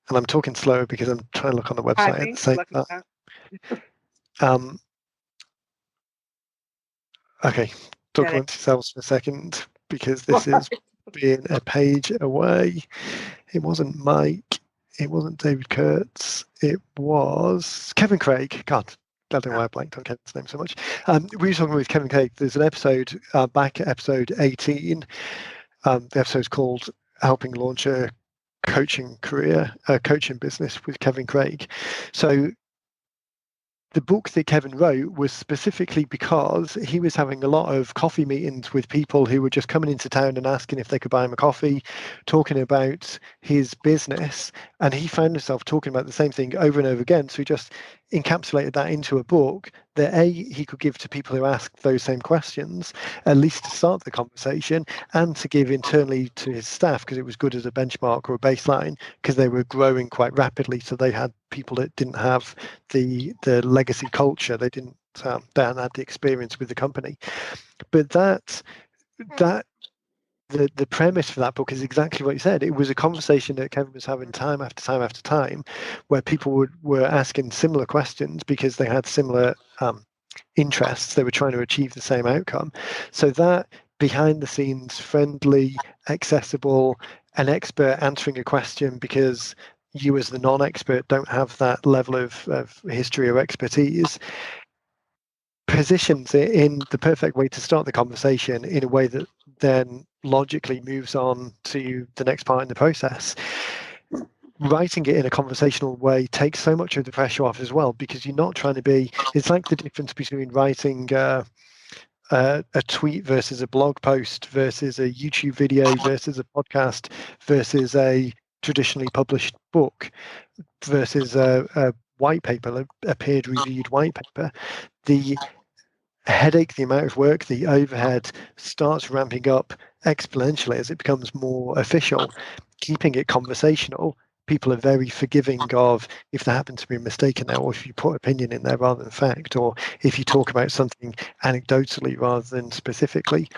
and I'm talking slower because I'm trying to look on the
I
website at the
think
same
looking
time.
at
Okay, talk
that.
amongst yourselves for a second because this is being a page away. It wasn't Mike. It wasn't David Kurtz. It was Kevin Craig. God, I don't know why I blanked on Kevin's name so much. We were talking with Kevin Craig. There's an episode back at episode 18. The episode's called "Helping Launch a Coaching Career, a Coaching Business" with Kevin Craig. So the book that Kevin wrote was specifically because he was having a lot of coffee meetings with people who were just coming into town and asking if they could buy him a coffee, talking about his business. And he found himself talking about the same thing over and over again. So he just encapsulated that into a book that he could give to people who asked those same questions, at least to start the conversation, and to give internally to his staff because it was good as a benchmark or a baseline because they were growing quite rapidly. So they had people that didn't have the legacy culture. They hadn't had the experience with the company. But that the premise for that book is exactly what you said. It was a conversation that Kevin was having time after time after time, where people were asking similar questions because they had similar interests. They were trying to achieve the same outcome. So that behind the scenes, friendly, accessible, an expert answering a question because you as the non-expert don't have that level of history or expertise positions it in the perfect way to start the conversation in a way that then logically moves on to the next part in the process. Writing it in a conversational way takes so much of the pressure off as well because you're not trying to be. It's like the difference between writing a tweet versus a blog post versus a YouTube video versus a podcast versus a traditionally published book versus a white paper, a peer reviewed white paper. The headache, the amount of work, the overhead starts ramping up exponentially as it becomes more official. Keeping it conversational, people are very forgiving of if there happens to be a mistake in there, or if you put opinion in there rather than fact, or if you talk about something anecdotally rather than specifically.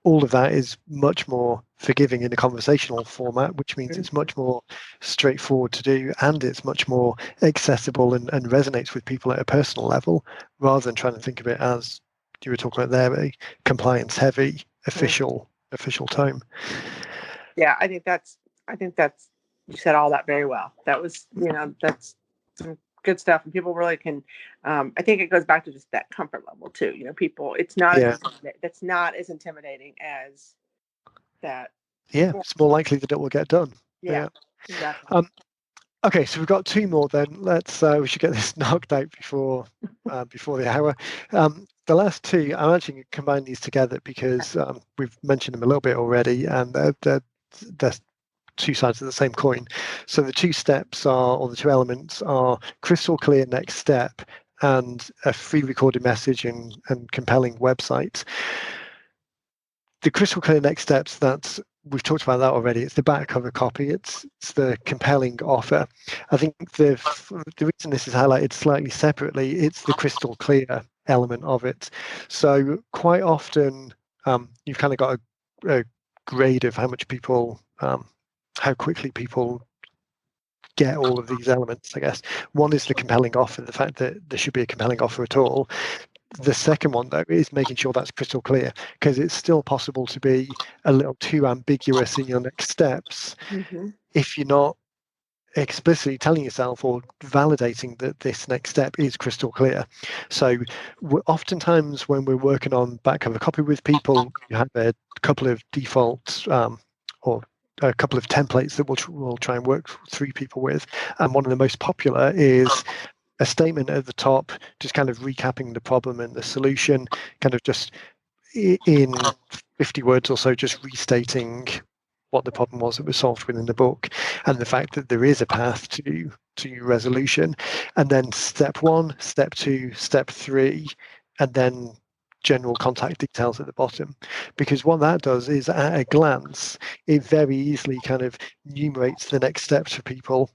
All of that is much more forgiving in a conversational format, which means it's much more straightforward to do and it's much more accessible and resonates with people at a personal level rather than trying to think of it as you were talking about there, a compliance heavy official tone.
Yeah, I think that's you said all that very well. That was, that's some good stuff, and people really can. I think it goes back to just that comfort level too. People, it's not
Yeah.
that's not as intimidating as that.
Yeah. It's more likely that it will get done.
Yeah,
Yeah.
exactly.
Okay, so we've got two more then. We should get this knocked out before the hour. The last two, I'm actually going to combine these together because we've mentioned them a little bit already, and they're two sides of the same coin. So the two steps are, or the two elements are crystal clear next step and a free recorded message and compelling website. The crystal clear next steps, that's we've talked about that already. It's the back cover copy. It's the compelling offer. I think the reason this is highlighted slightly separately, it's the crystal clear element of it. So quite often you've kind of got a grade of how much people, how quickly people get all of these elements, I guess. One is the compelling offer, the fact that there should be a compelling offer at all. The second one, though, is making sure that's crystal clear, because it's still possible to be a little too ambiguous in your next steps if you're not explicitly telling yourself or validating that this next step is crystal clear. So oftentimes when we're working on back cover copy with people, you have a couple of default or a couple of templates that we'll try and work through people with. And one of the most popular is a statement at the top, just kind of recapping the problem and the solution, kind of just in 50 words or so, just restating what the problem was that was solved within the book, and the fact that there is a path to resolution. And then step 1, step 2, step 3, and then general contact details at the bottom. Because what that does is, at a glance, it very easily kind of enumerates the next steps for people.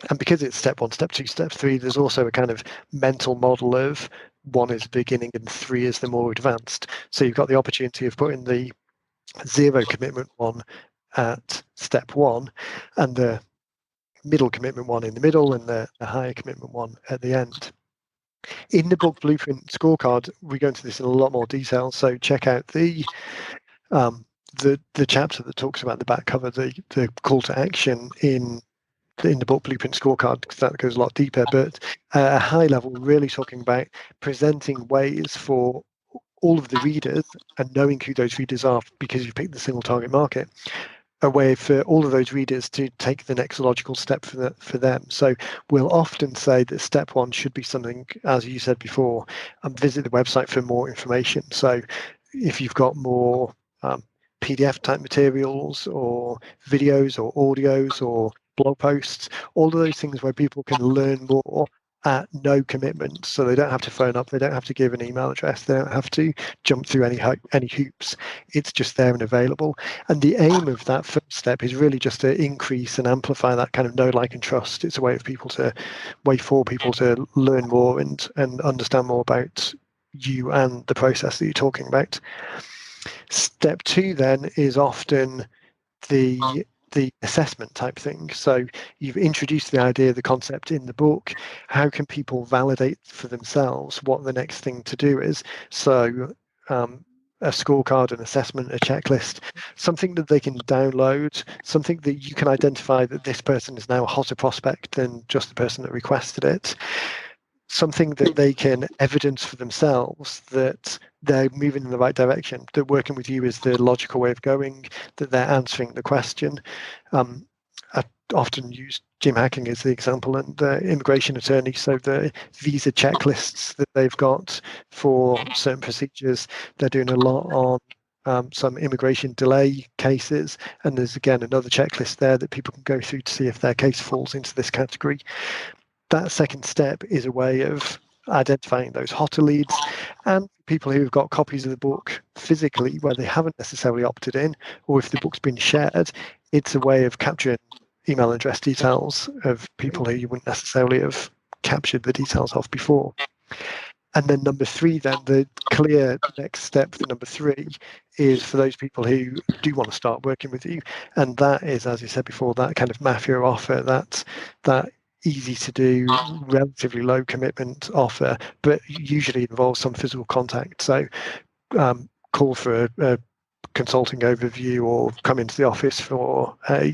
And because it's step 1, step 2, step 3, there's also a kind of mental model of 1 is the beginning and 3 is the more advanced. So you've got the opportunity of putting the 0 commitment one at step 1, and the middle commitment one in the middle, and the higher commitment one at the end. In the book Blueprint Scorecard, we go into this in a lot more detail. So check out the chapter that talks about the back cover, the call to action in the book Blueprint Scorecard, because that goes a lot deeper. But at a high level, really talking about presenting ways for all of the readers, and knowing who those readers are because you've picked the single target market, a way for all of those readers to take the next logical step for them. So we'll often say that step 1 should be something, as you said before, visit the website for more information. So if you've got more PDF type materials or videos or audios or blog posts, all of those things where people can learn more at no commitment. So they don't have to phone up, they don't have to give an email address, they don't have to jump through any hoops. It's just there and available. And the aim of that first step is really just to increase and amplify that kind of know, like, and trust. It's a way for people to learn more and understand more about you and the process that you're talking about. Step 2 then is often the assessment type thing. So you've introduced the idea, the concept in the book. How can people validate for themselves what the next thing to do is? So a scorecard, an assessment, a checklist, something that they can download, something that you can identify that this person is now a hotter prospect than just the person that requested it, something that they can evidence for themselves that they're moving in the right direction, that working with you is the logical way of going, that they're answering the question. I often use Jim Hacking as the example, and the immigration attorney. So the visa checklists that they've got for certain procedures, they're doing a lot on some immigration delay cases, and there's again another checklist there that people can go through to see if their case falls into this category. That second step is a way of identifying those hotter leads, and people who've got copies of the book physically where they haven't necessarily opted in, or if the book's been shared, it's a way of capturing email address details of people who you wouldn't necessarily have captured the details of before. And then number 3, then the clear next step for number 3 is for those people who do want to start working with you. And that is, as you said before, that kind of mafia offer, that easy to do, relatively low commitment offer, but usually involves some physical contact. So call for a consulting overview, or come into the office for a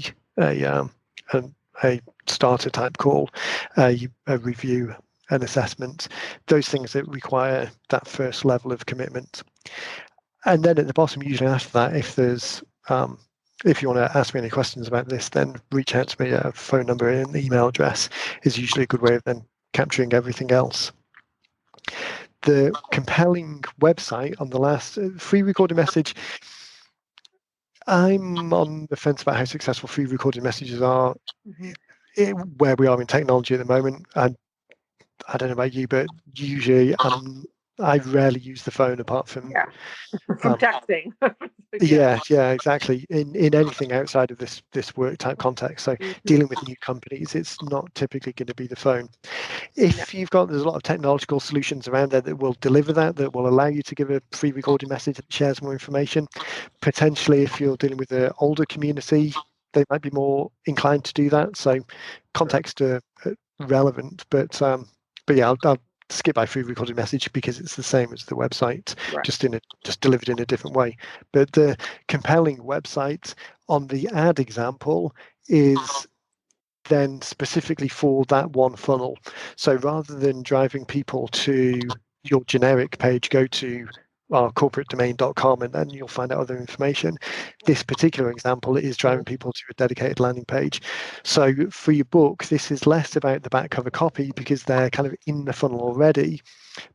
starter type call, a review, an assessment, those things that require that first level of commitment. And then at the bottom, usually after that, if you want to ask me any questions about this, then reach out to me. A phone number and email address is usually a good way of then capturing everything else. The compelling website on the last free recorded message, I'm on the fence about how successful free recorded messages are where we are in technology at the moment. And I don't know about you, but usually I rarely use the phone apart from
from texting.
yeah, exactly. In anything outside of this work type context. So dealing with new companies, it's not typically going to be the phone. If there's a lot of technological solutions around there that will deliver that will allow you to give a free recorded message that shares more information. Potentially, if you're dealing with an older community, they might be more inclined to do that. So context relevant, but yeah, I'll skip by free recorded message because it's the same as the website,
Right.
just delivered in a different way. But the compelling website on the ad example is then specifically for that one funnel. So rather than driving people to your generic page, go to corporatedomain.com and then you'll find out other information. This particular example is driving people to a dedicated landing page. So for your book, this is less about the back cover copy because they're kind of in the funnel already.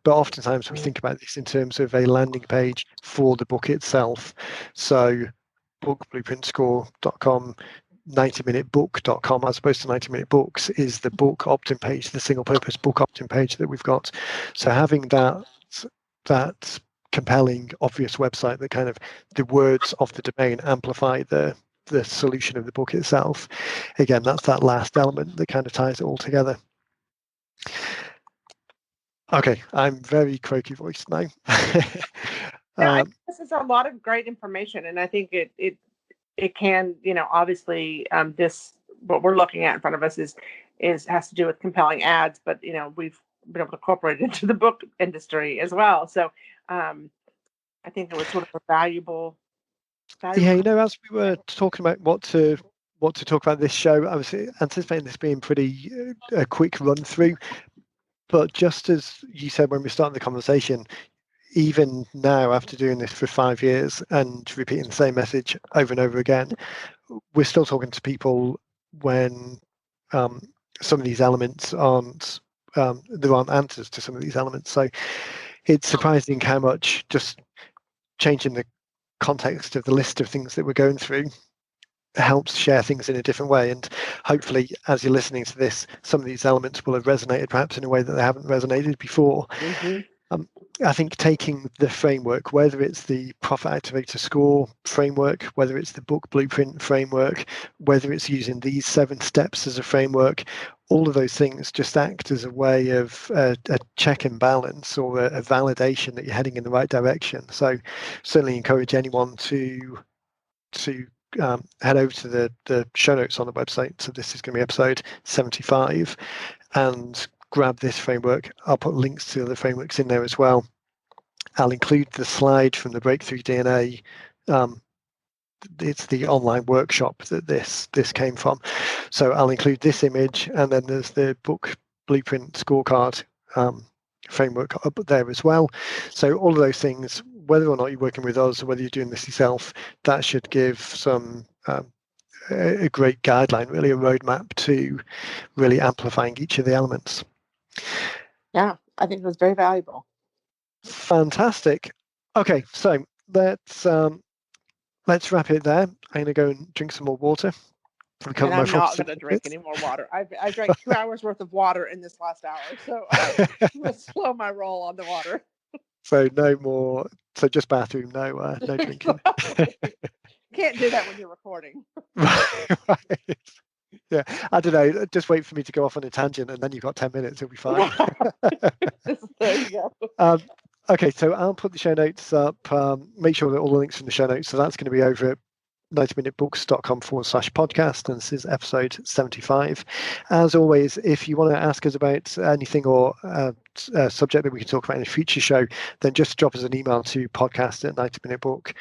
But oftentimes we think about this in terms of a landing page for the book itself. So bookblueprintscore.com 90minutebook.com as opposed to 90-minute books is the book opt-in page, the single purpose book opt-in page that we've got. So having that compelling, obvious website that kind of the words of the domain amplify the solution of the book itself. Again, that's that last element that kind of ties it all together. Okay, I'm very croaky voiced now.
I think this is a lot of great information, and I think it can, obviously, this what we're looking at in front of us is has to do with compelling ads, but we've been able to incorporate it into the book industry as well. So I think it was sort of a valuable.
Yeah, as we were talking about what to talk about this show, I was anticipating this being pretty a quick run through. But just as you said when we started the conversation, even now, after doing this for 5 years and repeating the same message over and over again, we're still talking to people when some of these elements aren't, there aren't answers to some of these elements. So it's surprising how much just changing the context of the list of things that we're going through helps share things in a different way. And hopefully, as you're listening to this, some of these elements will have resonated perhaps in a way that they haven't resonated before. I think taking the framework, whether it's the Profit Activator Score framework, whether it's the Book Blueprint framework, whether it's using these 7 steps as a framework, all of those things just act as a way of a check and balance or a validation that you're heading in the right direction. So certainly encourage anyone to head over to the show notes on the website. So this is going to be episode 75 and grab this framework. I'll put links to the frameworks in there as well. I'll include the slide from the Breakthrough DNA. It's the online workshop that this came from. So I'll include this image, and then there's the Book Blueprint scorecard framework up there as well. So all of those things, whether or not you're working with us or whether you're doing this yourself, that should give some a great guideline, really a roadmap to really amplifying each of the elements.
Yeah, I think it was very valuable.
Fantastic. Okay, so let's wrap it there. I'm going to go and drink some more water.
And I'm not going to drink any more water. I drank 2 hours worth of water in this last hour, so I'm going to slow my roll on the water.
So no more. So just bathroom, no drinking.
Can't do that when you're recording.
Right. Yeah, I don't know. Just wait for me to go off on a tangent, and then you've got 10 minutes. It'll be fine.
There you go.
Okay, so I'll put the show notes up. Make sure that all the links from the show notes. So that's going to be over at 90minutebooks.com/podcast, and this is episode 75. As always, if you want to ask us about anything or a subject that we can talk about in a future show, then just drop us an email to podcast@90minutebook.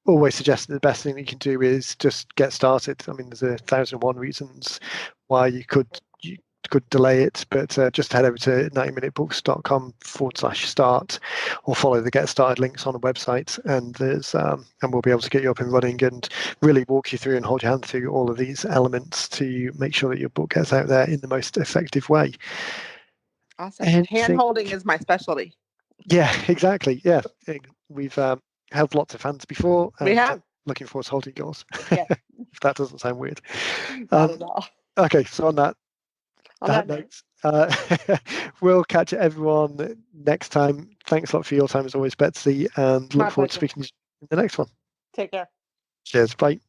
Always suggest that the best thing that you can do is just get started. I mean, there's 1,001 reasons why you could delay it, but just head over to 90minutebooks.com/start or follow the get started links on the website, and we'll be able to get you up and running and really walk you through and hold your hand through all of these elements to make sure that your book gets out there in the most effective way.
Awesome. And hand holding is my specialty.
Yeah, exactly. Yeah, we've held lots of hands before.
We have.
Looking forward to holding yours.
Yeah.
If that doesn't sound weird.
Not at all.
Okay, so on that note, we'll catch everyone next time. Thanks a lot for your time as always, Betsy, and look forward to speaking to you in the next one.
Take care.
Cheers. Bye.